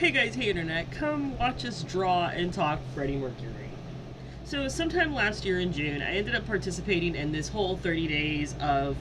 Hey guys, hey internet, come watch us draw and talk Freddie Mercury. So sometime last year in June, I ended up participating in this whole 30 days of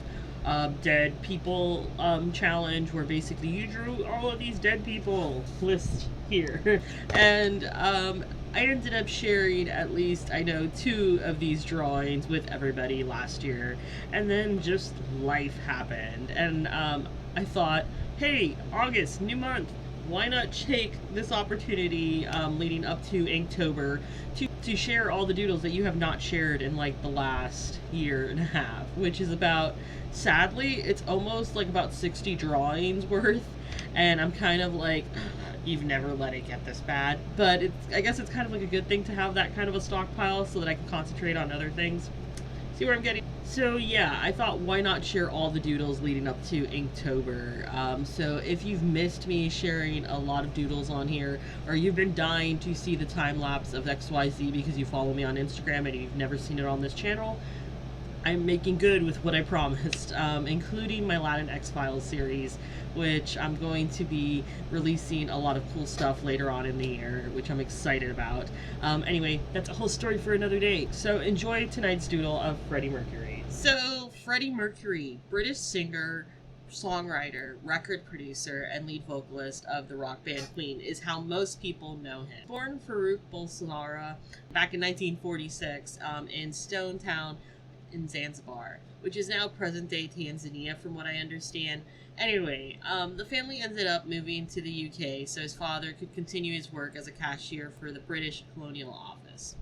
dead people challenge, where basically you drew all of these dead people list here. And I ended up sharing at least, I know, 2 of these drawings with everybody last year. And then just life happened. And I thought, hey, August, new month, why not take this opportunity leading up to Inktober to share all the doodles that you have not shared in like the last year and a half, which is about, sadly, it's almost like about 60 drawings worth, and I'm kind of like, you've never let it get this bad, but I guess it's kind of like a good thing to have that kind of a stockpile so that I can concentrate on other things. See where I'm getting? So yeah, I thought, why not share all the doodles leading up to Inktober? So if you've missed me sharing a lot of doodles on here, or you've been dying to see the time lapse of XYZ because you follow me on Instagram and you've never seen it on this channel, I'm making good with what I promised, including my Latin X-Files series, which I'm going to be releasing a lot of cool stuff later on in the year, which I'm excited about. Anyway, that's a whole story for another day. So enjoy tonight's doodle of Freddie Mercury. So, Freddie Mercury, British singer, songwriter, record producer, and lead vocalist of the rock band Queen, is how most people know him. Born Farouk Bolsonaro back in 1946 in Stone Town in Zanzibar, which is now present-day Tanzania from what I understand. Anyway, the family ended up moving to the UK so his father could continue his work as a cashier for the British Colonial Office.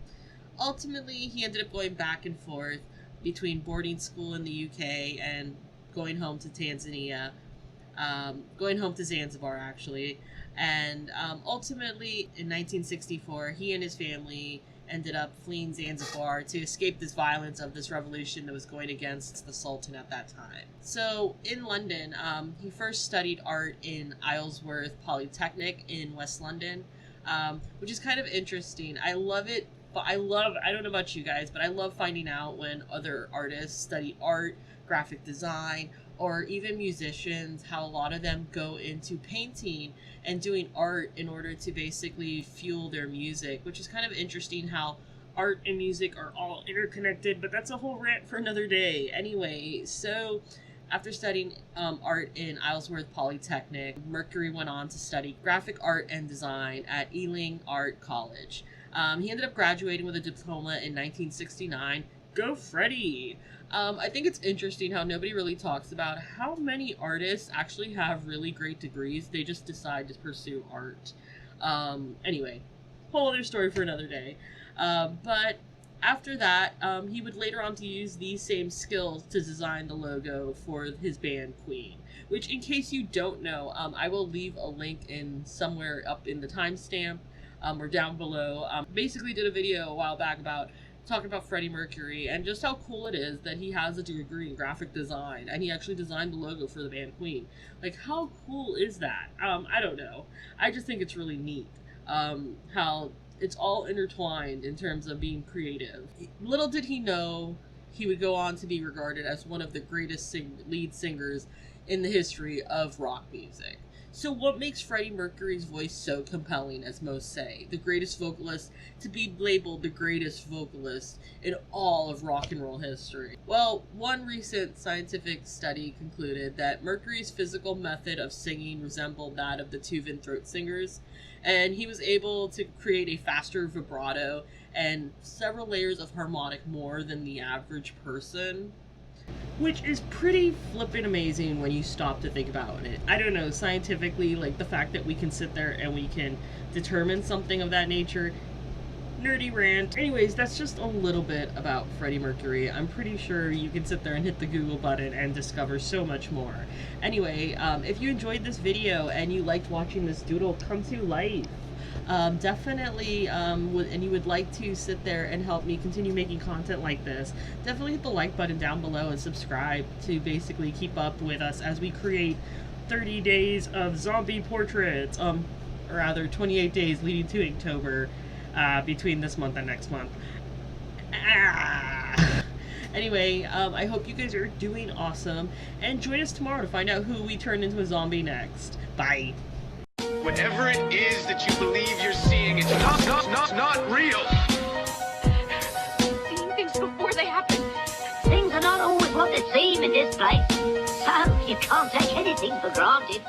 Ultimately, he ended up going back and forth between boarding school in the UK and going home to Tanzania, going home to Zanzibar actually, and ultimately in 1964 he and his family ended up fleeing Zanzibar to escape this violence of this revolution that was going against the Sultan at that time. So in London, he first studied art in Isleworth Polytechnic in West London, which is kind of interesting. I love it, but I don't know about you guys, but I love finding out when other artists study art, graphic design, or even musicians, how a lot of them go into painting and doing art in order to basically fuel their music, which is kind of interesting how art and music are all interconnected, but that's a whole rant for another day. Anyway, so after studying art in Isleworth Polytechnic, Mercury went on to study graphic art and design at Ealing Art College. He ended up graduating with a diploma in 1969. Go Freddie! I think it's interesting how nobody really talks about how many artists actually have really great degrees. They just decide to pursue art. Anyway, whole other story for another day. But after that, he would later on to use these same skills to design the logo for his band Queen, which, in case you don't know, I will leave a link in somewhere up in the timestamp or down below. Basically did a video a while back about talking about Freddie Mercury and just how cool it is that he has a degree in graphic design and he actually designed the logo for the band Queen. Like, how cool is that? I don't know. I just think it's really neat how it's all intertwined in terms of being creative. Little did he know he would go on to be regarded as one of the greatest lead singers in the history of rock music. So what makes Freddie Mercury's voice so compelling, as most say? The greatest vocalist to be labeled the greatest vocalist in all of rock and roll history. Well, one recent scientific study concluded that Mercury's physical method of singing resembled that of the Tuvan throat singers, and he was able to create a faster vibrato and several layers of harmonic more than the average person. Which is pretty flippin' amazing when you stop to think about it. I don't know, scientifically, like the fact that we can sit there and we can determine something of that nature. Nerdy rant. Anyways, that's just a little bit about Freddie Mercury. I'm pretty sure you can sit there and hit the Google button and discover so much more. Anyway, if you enjoyed this video and you liked watching this doodle come to life, definitely, and you would like to sit there and help me continue making content like this, definitely hit the like button down below and subscribe to basically keep up with us as we create 30 days of zombie portraits, or rather 28 days leading to Inktober, between this month and next month. Anyway, I hope you guys are doing awesome, and join us tomorrow to find out who we turn into a zombie next. Bye! Whatever it is that you believe you're seeing, it's not real. Seeing things before they happen. Things are not always what they seem in this place. So you can't take anything for granted.